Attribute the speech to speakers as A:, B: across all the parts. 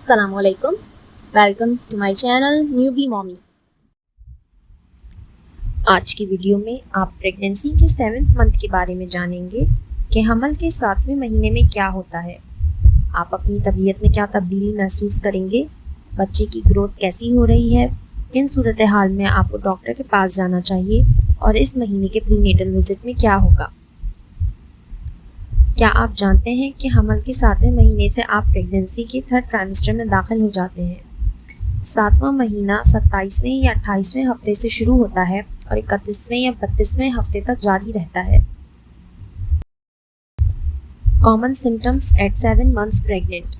A: अस्सलामुअलैकुम, welcome to my channel newbie mommy. आज की वीडियो में आप प्रेगनेंसी के 7th मंथ के बारे में जानेंगे कि हमल के 7वें महीने में क्या होता है। आप अपनी तबीयत में क्या तब्दीली महसूस करेंगे, बच्चे की ग्रोथ कैसी हो रही है, किन सूरत हाल में आपको डॉक्टर के पास जाना चाहिए और इस महीने के प्रीनेटल विजिट में क्या होगा। क्या आप जानते हैं कि हमल के 7वें महीने से आप प्रेगनेंसी के 3rd ट्राइमेस्टर में दाखिल हो जाते हैं। 7वां महीना 27वें या 28वें हफ्ते से शुरू होता है और 31वें या 32वें हफ्ते तक जारी रहता है। Common symptoms at 7 months pregnant.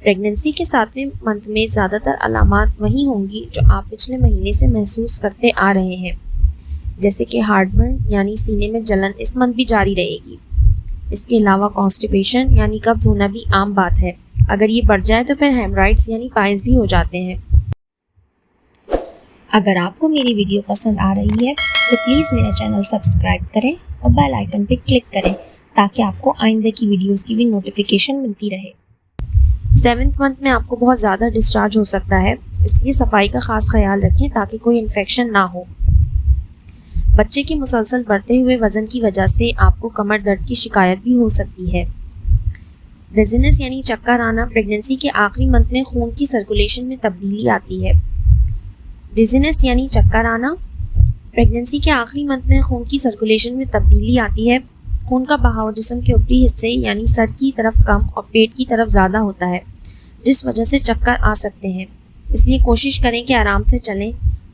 A: Pregnancy के 7वें मंथ में ज़्यादातर अलामात वही होंगी जो आप पिछले महीने से महसूस करते आ रहे हैं, जैसे कि हार्टबर्न यानी सीने में जलन इस मंथ भी जारी रहेगी। इसके अलावा कॉन्स्टिपेशन यानी कब्ज होना भी आम बात है। अगर ये बढ़ जाए तो फिर हेमराइड्स यानी पाइल्स भी हो जाते हैं। अगर आपको मेरी वीडियो पसंद आ रही है तो प्लीज़ मेरा चैनल सब्सक्राइब करें और बेल आइकन पर क्लिक करें ताकि आपको आइंदे की वीडियोस की भी नोटिफिकेशन मिलती रहे। 7th मंथ में आपको बहुत ज़्यादा डिस्चार्ज हो सकता है, इसलिए सफाई का ख़ास ख्याल रखें ताकि कोई इन्फेक्शन ना हो। बच्चे के मुसलसल बढ़ते हुए वज़न की वजह से आपको कमर दर्द की शिकायत भी हो सकती है। डिज़ीनेस यानी चक्कर आना। प्रेगनेंसी के आखिरी मंथ में खून की सर्कुलेशन में तब्दीली आती है। डिज़ीनेस यानी चक्कर आना। प्रेगनेंसी के आखिरी मंथ में खून की सर्कुलेशन में तब्दीली आती है। खून का बहाव जिस्म के ऊपरी हिस्से यानी सर की तरफ कम और पेट की तरफ ज़्यादा होता है, जिस वजह से चक्कर आ सकते हैं। इसलिए कोशिश करें कि आराम से चलें,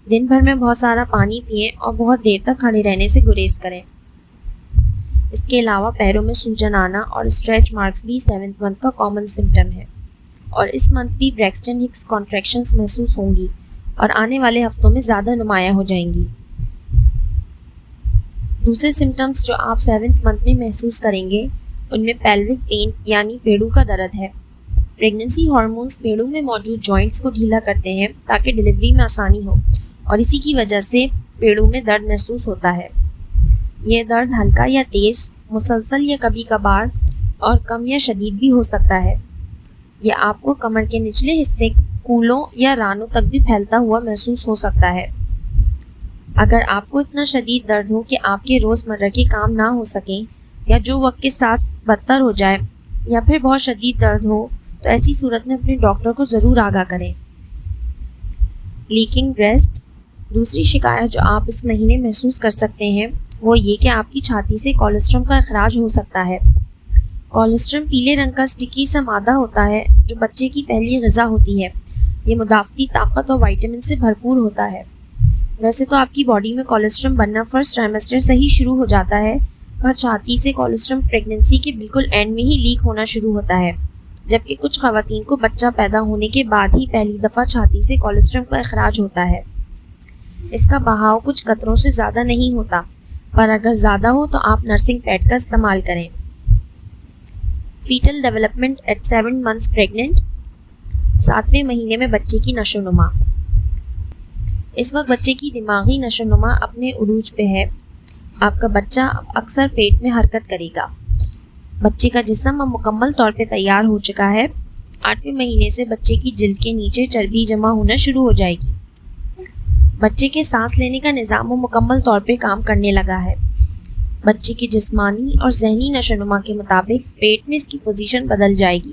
A: दिन भर में बहुत सारा पानी पिएं और बहुत देर तक खड़े रहने से गुरेज करें। इसके अलावा पैरों में सूजन आना और स्ट्रेच मार्क्स भी 7th मंथ का कॉमन सिम्टम है और इस मंथ भी ब्रैक्सटन हिक्स कॉन्ट्रैक्शंस महसूस होंगी और आने वाले हफ्तों में ज़्यादा नुमायाँ हो जाएंगी। दूसरे सिम्टम्स जो आप 7th मंथ में महसूस करेंगे उनमें पेल्विक पेन यानी पेड़ू का दर्द है। प्रेगनेंसी हार्मोन्स पेड़ू में मौजूद जॉइंट्स को ढीला करते हैं ताकि डिलीवरी में आसानी हो और इसी की वजह से पेड़ू में दर्द महसूस होता है। यह दर्द हल्का या तेज़, मुसलसल या कभी कभार और कम या शदीद भी हो सकता है। यह आपको कमर के निचले हिस्से, कूलों या रानों तक भी फैलता हुआ महसूस हो सकता है। अगर आपको इतना शदीद दर्द हो कि आपके रोज़मर्रा के काम ना हो सकें या जो वक्त के साथ बदतर हो जाए या फिर बहुत शदीद दर्द हो तो ऐसी सूरत में अपने डॉक्टर को ज़रूर आगाह करें। Leaking breasts. दूसरी शिकायत जो आप इस महीने महसूस कर सकते हैं वो ये कि आपकी छाती से कोलेस्ट्रम का अखराज हो सकता है। कोलेस्ट्रम पीले रंग का स्टिकी सा मादा होता है जो बच्चे की पहली ग़िज़ा होती है। ये मुदाफ़ती ताकत और विटामिन से भरपूर होता है। वैसे तो आपकी बॉडी में कोलेस्ट्रम बनना 1st ट्राइमेस्टर से ही शुरू हो जाता है, पर छाती से कोलेस्ट्रम प्रेगनेंसी के बिल्कुल एंड में ही लीक होना शुरू होता है, जबकि कुछ ख़वातीन को बच्चा पैदा होने के बाद ही पहली दफ़ा छाती से कोलेस्ट्रम का अखराज होता है। इसका बहाव कुछ कतरों से ज़्यादा नहीं होता, पर अगर ज़्यादा हो तो आप नर्सिंग पैड का इस्तेमाल करें। Foetal development at 7 months pregnant. 7वें महीने में बच्चे की नशोनुमा। इस वक्त बच्चे की दिमागी नशोनुमा अपने उरूज पे है। आपका बच्चा अक्सर पेट में हरकत करेगा। बच्चे का जिस्म अब मुकम्मल तौर पे तैयार हो चुका है। 8वें महीने से बच्चे की जिल्द के नीचे चर्बी जमा होना शुरू हो जाएगी। बच्चे के सांस लेने का निज़ाम मुकम्मल तौर पे काम करने लगा है। बच्चे की जिस्मानी और जहनी नशोनुमा के मुताबिक पेट में इसकी पोजीशन बदल जाएगी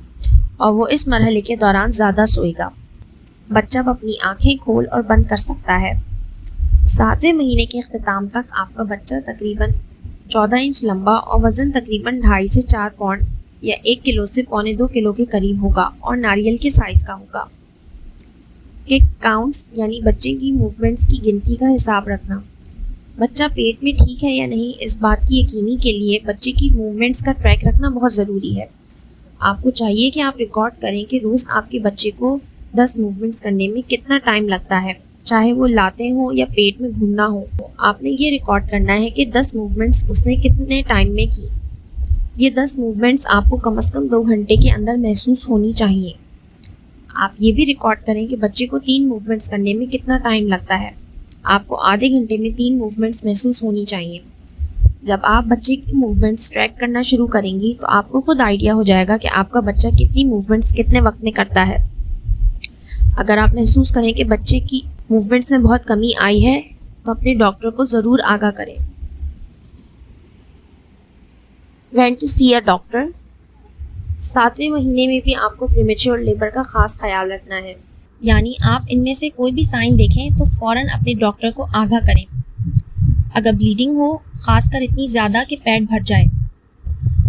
A: और वो इस मरहले के दौरान ज़्यादा सोएगा। बच्चा अब अपनी आँखें खोल और बंद कर सकता है। 7वें महीने के अख्तिताम तक आपका बच्चा तकरीबन 14 इंच लंबा और वज़न तकरीबन 2.5 से 4 पाउंड या 1 किलो से 1.25 किलो के करीब होगा और नारियल के साइज़ का होगा। किक काउंट्स यानी बच्चे की मूवमेंट्स की गिनती का हिसाब रखना। बच्चा पेट में ठीक है या नहीं, इस बात की यकीनी के लिए बच्चे की मूवमेंट्स का ट्रैक रखना बहुत ज़रूरी है। आपको चाहिए कि आप रिकॉर्ड करें कि रोज़ आपके बच्चे को 10 मूवमेंट्स करने में कितना टाइम लगता है, चाहे वो लाते हो या पेट में घूमना हो। आपने ये रिकॉर्ड करना है कि 10 मूवमेंट्स उसने कितने टाइम में की। ये 10 मूवमेंट्स आपको कम से कम 2 घंटे के अंदर महसूस होनी चाहिए। आप ये भी रिकॉर्ड करें कि बच्चे को 3 मूवमेंट्स करने में कितना टाइम लगता है। आपको आधे घंटे में 3 मूवमेंट्स महसूस होनी चाहिए। जब आप बच्चे की मूवमेंट्स ट्रैक करना शुरू करेंगी तो आपको खुद आइडिया हो जाएगा कि आपका बच्चा कितनी मूवमेंट्स कितने वक्त में करता है। अगर आप महसूस करें कि बच्चे की मूवमेंट्स में बहुत कमी आई है तो अपने डॉक्टर को ज़रूर आगाह करें। When to see a doctor। 7वें महीने में भी आपको प्रीमेच्योर लेबर का ख़ास ख्याल रखना है, यानी आप इनमें से कोई भी साइन देखें तो फ़ौरन अपने डॉक्टर को आगाह करें। अगर ब्लीडिंग हो, ख़ासकर इतनी ज़्यादा कि पेट भर जाए,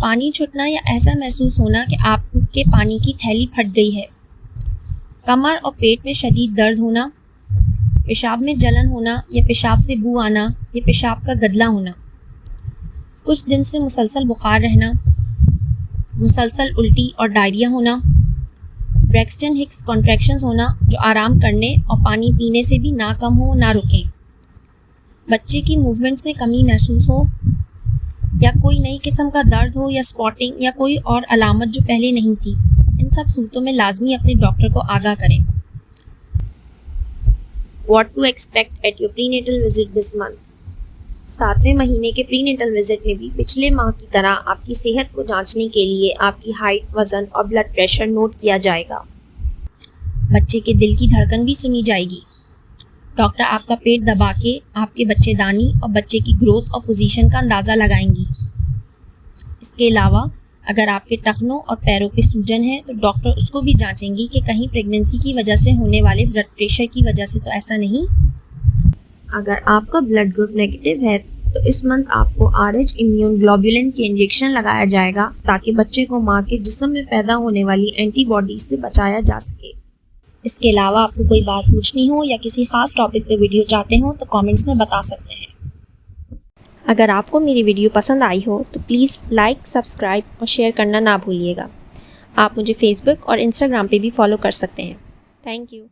A: पानी छूटना या ऐसा महसूस होना कि आपके पानी की थैली फट गई है, कमर और पेट में शदीद दर्द होना, पेशाब में जलन होना या पेशाब से बू आना या पेशाब का गदला होना, कुछ दिन से मुसलसल बुखार रहना, मुसलसल उल्टी और डायरिया होना, ब्रैक्सटन हिक्स कॉन्ट्रैक्शंस होना जो आराम करने और पानी पीने से भी ना कम हो ना रुके, बच्चे की मूवमेंट्स में कमी महसूस हो या कोई नई किस्म का दर्द हो या स्पॉटिंग या कोई और अलामत जो पहले नहीं थी, इन सब सूरतों में लाजमी अपने डॉक्टर को आगाह करें। What to expect at your prenatal visit this month। 7वें महीने के प्रीनेटल विजिट में भी पिछले माह की तरह आपकी सेहत को जांचने के लिए आपकी हाइट, वज़न और ब्लड प्रेशर नोट किया जाएगा। बच्चे के दिल की धड़कन भी सुनी जाएगी। डॉक्टर आपका पेट दबा के आपके बच्चेदानी और बच्चे की ग्रोथ और पोजीशन का अंदाज़ा लगाएंगी। इसके अलावा अगर आपके टखनों और पैरों पे सूजन है तो डॉक्टर उसको भी जांचेंगी कि कहीं प्रेगनेंसी की वजह से होने वाले ब्लड प्रेशर की वजह से तो ऐसा नहीं। अगर आपका ब्लड ग्रुप नेगेटिव है तो इस मंथ आपको RH इम्यून ग्लोबुलिन के इंजेक्शन लगाया जाएगा ताकि बच्चे को माँ के जिस्म में पैदा होने वाली एंटीबॉडीज से बचाया जा सके। इसके अलावा आपको कोई बात पूछनी हो या किसी ख़ास टॉपिक पे वीडियो चाहते हो तो कमेंट्स में बता सकते हैं। अगर आपको मेरी वीडियो पसंद आई हो तो प्लीज़ लाइक, सब्सक्राइब और शेयर करना ना भूलिएगा। आप मुझे फेसबुक और इंस्टाग्राम पे भी फॉलो कर सकते हैं। Thank you.